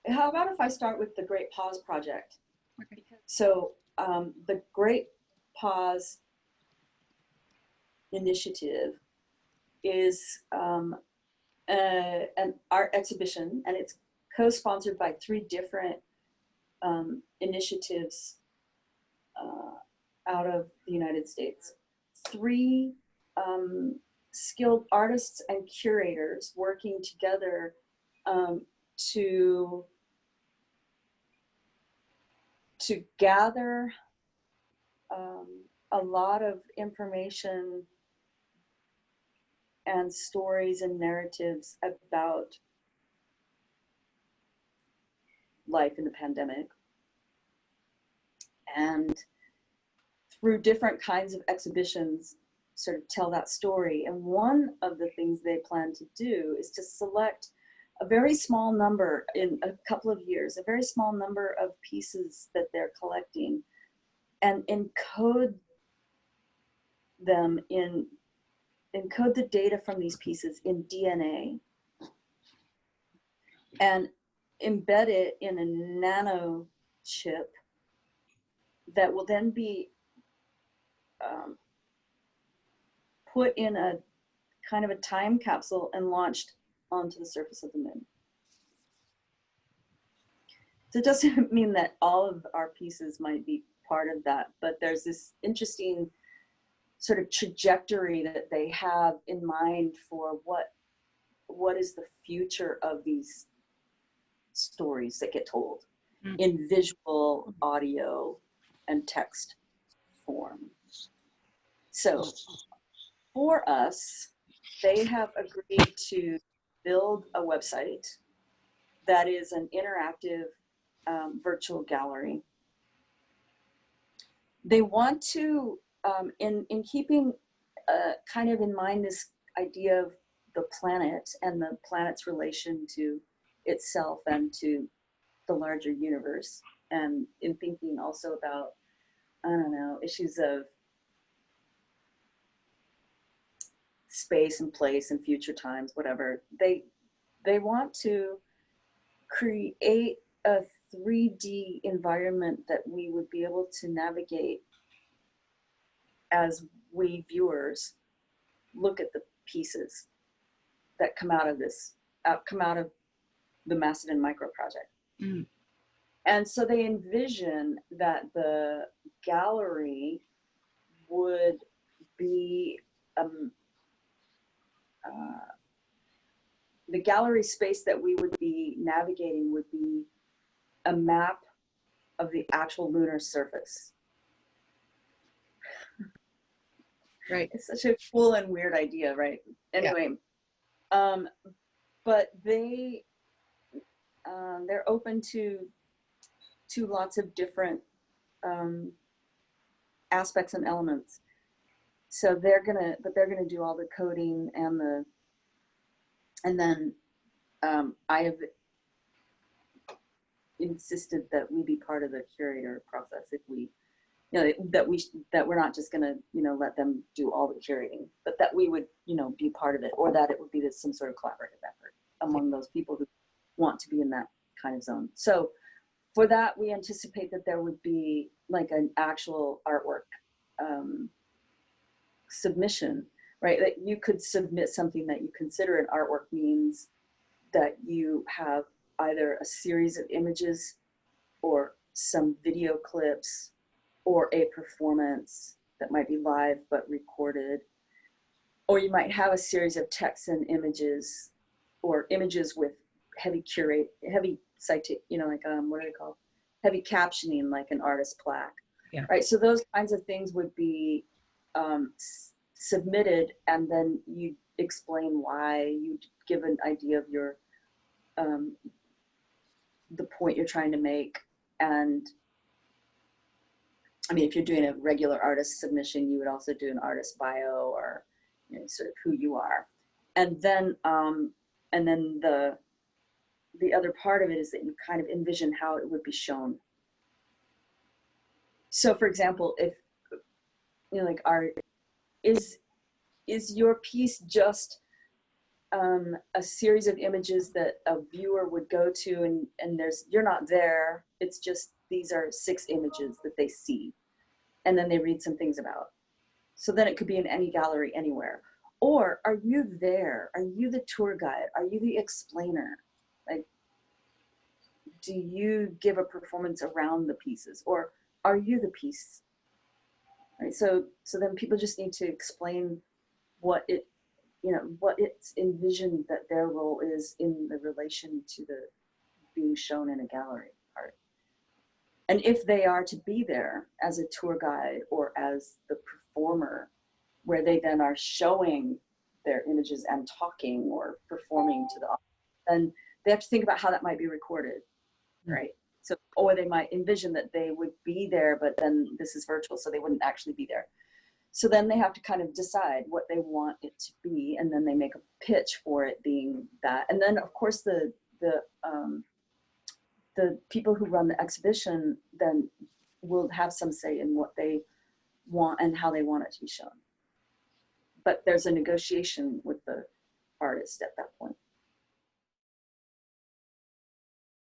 how about if I start with the Great Pause Project? Okay. So the Great Pause initiative is an art exhibition, and it's co-sponsored by 3 different initiatives out of the United States. 3 skilled artists and curators working together to gather a lot of information and stories and narratives about life in the pandemic, and through different kinds of exhibitions sort of tell that story. And one of the things they plan to do is to select a very small number, in a couple of years, a very small number of pieces that they're collecting, and encode the data from these pieces in DNA and embed it in a nano chip that will then be put in a kind of a time capsule and launched onto the surface of the moon. So it doesn't mean that all of our pieces might be part of that, but there's this interesting sort of trajectory that they have in mind for what is the future of these stories that get told in visual, audio, and text form. So for us, they have agreed to build a website that is an interactive virtual gallery. They want to, in keeping kind of in mind this idea of the planet and the planet's relation to itself and to the larger universe, and in thinking also about, I don't know, issues of space and place and future times, whatever. They want to create a 3D environment that we would be able to navigate as we viewers look at the pieces that come out of the Massive and Micro project. And so they envision that the gallery would be the gallery space that we would be navigating would be a map of the actual lunar surface. Right. It's such a cool and weird idea, right? Anyway, yeah. But they're open to lots of different aspects and elements. So they're gonna do all the coding and then I have insisted that we be part of the curator process if we, that we're not just gonna, let them do all the curating, but that we would, be part of it, or that it would be some sort of collaborative effort among those people who want to be in that kind of zone. So for that, we anticipate that there would be like an actual artwork submission, right? That you could submit something that you consider an artwork means that you have either a series of images or some video clips or a performance that might be live but recorded, or you might have a series of texts and images, or images with heavy citation, like what are they called? Heavy captioning, like an artist plaque. Yeah. Right. So those kinds of things would be submitted, and then you explain why, you give an idea of your the point you're trying to make. And I mean, if you're doing a regular artist submission, you would also do an artist bio, or sort of who you are. And then the other part of it is that you kind of envision how it would be shown. So for example, if like art is your piece just a series of images that a viewer would go to, and you're not there. It's just, these are 6 images that they see, and then they read some things about. So then it could be in any gallery anywhere. Or are you there? Are you the tour guide? Are you the explainer? Like, do you give a performance around the pieces, or are you the piece? Right. So then people just need to explain what it, what it's envisioned that their role is in the relation to the being shown in a gallery art. And if they are to be there as a tour guide or as the performer, where they then are showing their images and talking or performing to the audience, then they have to think about how that might be recorded, right? So, or they might envision that they would be there, but then this is virtual, so they wouldn't actually be there. So then they have to kind of decide what they want it to be, and then they make a pitch for it being that. And then, of course, the people who run the exhibition then will have some say in what they want and how they want it to be shown. But there's a negotiation with the artist at that